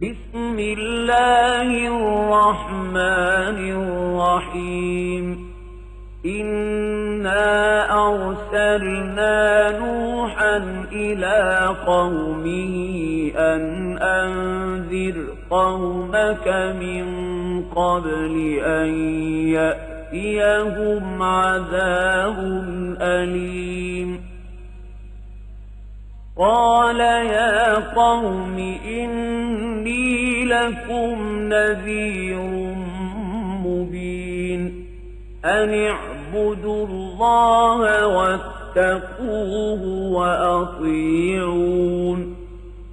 بسم الله الرحمن الرحيم. إنا أرسلنا نوحا إلى قومه أن أنذر قومك من قبل أن يأتيهم عذاب أليم. قال يا قوم إني لكم نذير مبين أن اعبدوا الله واتقوه وأطيعون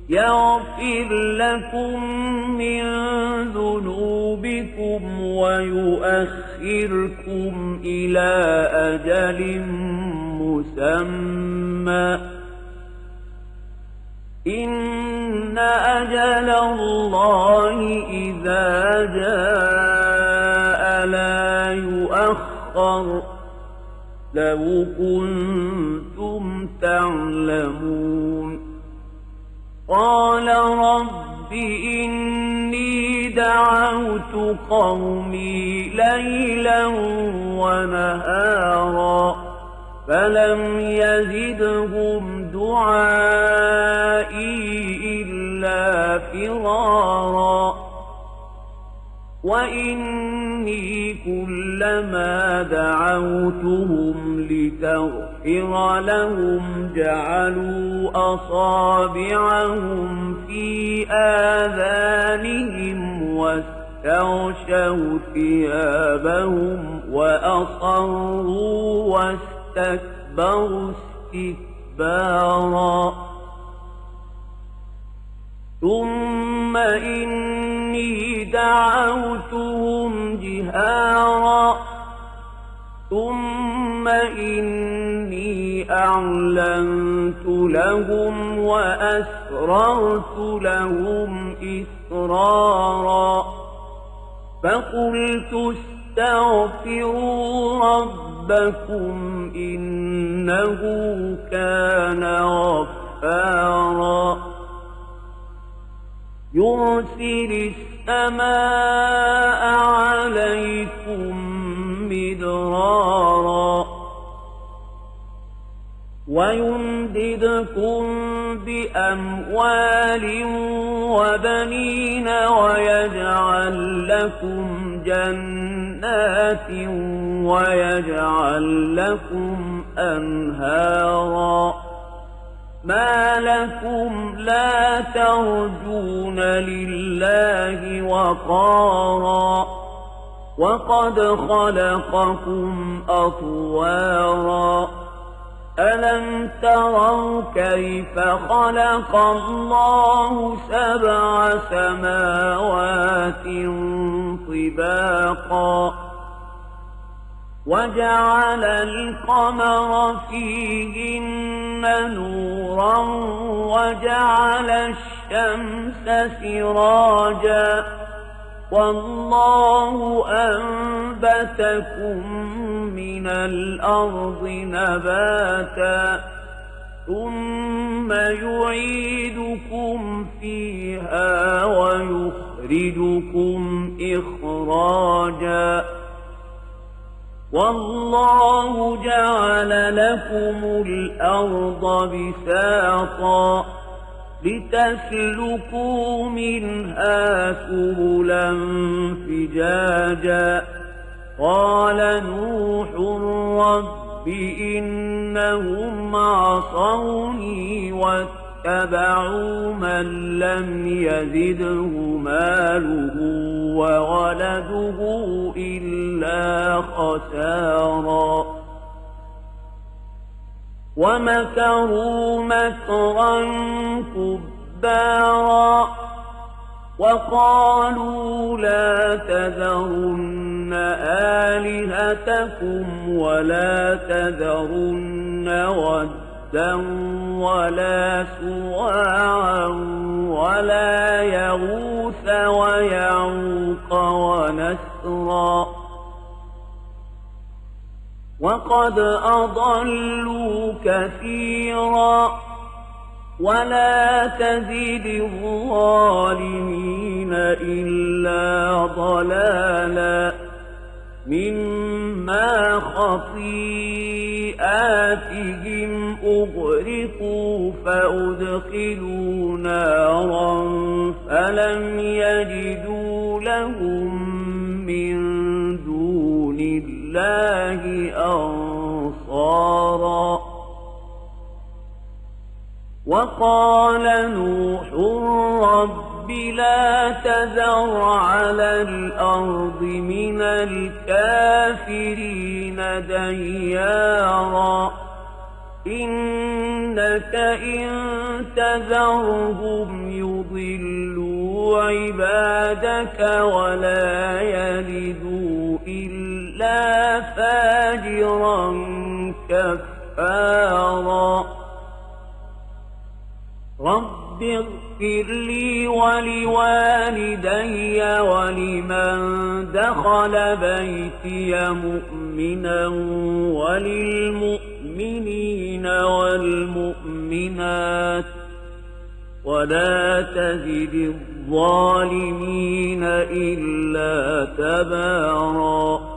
يغفر لكم من ذنوبكم ويؤخركم إلى أجل مسمى إن أجل الله إذا جاء لا يؤخر لو كنتم تعلمون. قال رب إني دعوت قومي ليلا ونهارا فلم يزدهم دعائي إلا فرارا وإني كلما دعوتهم لتغفر لهم جعلوا أصابعهم في آذانهم واستغشوا ثيابهم وأصروا واستكبروا استكبارا ثم إني دعوتهم جهارا ثم إني أعلنت لهم وأسررت لهم إسرارا فقلت استغفروا ربكم إنه كان غفارا يرسل السماء عليكم مدرارا ويمددكم بأموال وبنين ويجعل لكم جنات ويجعل لكم أنهارا ما لكم لا ترجون لله وقارا وقد خلقكم أطوارا ألم تروا كيف خلق الله سبع سماوات طباقا وجعل القمر فيهن نورا وجعل الشمس سراجا والله أنبتكم من الأرض نباتا ثم يعيدكم فيها ويخرجكم إخراجا والله جعل لكم الأرض بساطا لتسلكوا منها سبلا فجاجا قال نوح رب إنهم عصوني واتبعوا من لم يزده ماله وولده إلا خسارا ومكروا مكرا كبارا وقالوا لا تذرن آلهتكم ولا تذرن ودا ولا سواعا ولا يغوث ويعوق ونسرا وقد أضلوا كثيرا ولا تزد الظالمين إلا ضلالا مما خطيئاتهم أغرقوا فأدخلوا نارا فلم يجدوا لهم من دون الله أنصارا وقال نوح رب لا تذر على الأرض من الكافرين ديارا إنك إن تذرهم يضلوا عبادك ولا يلدوا إلا فاجرا كفارا رب اغفر لي ولوالدي ولمن دخل بيتي مؤمنا وللمؤمنين والمؤمنات ولا تزد الظالمين إلا تبارا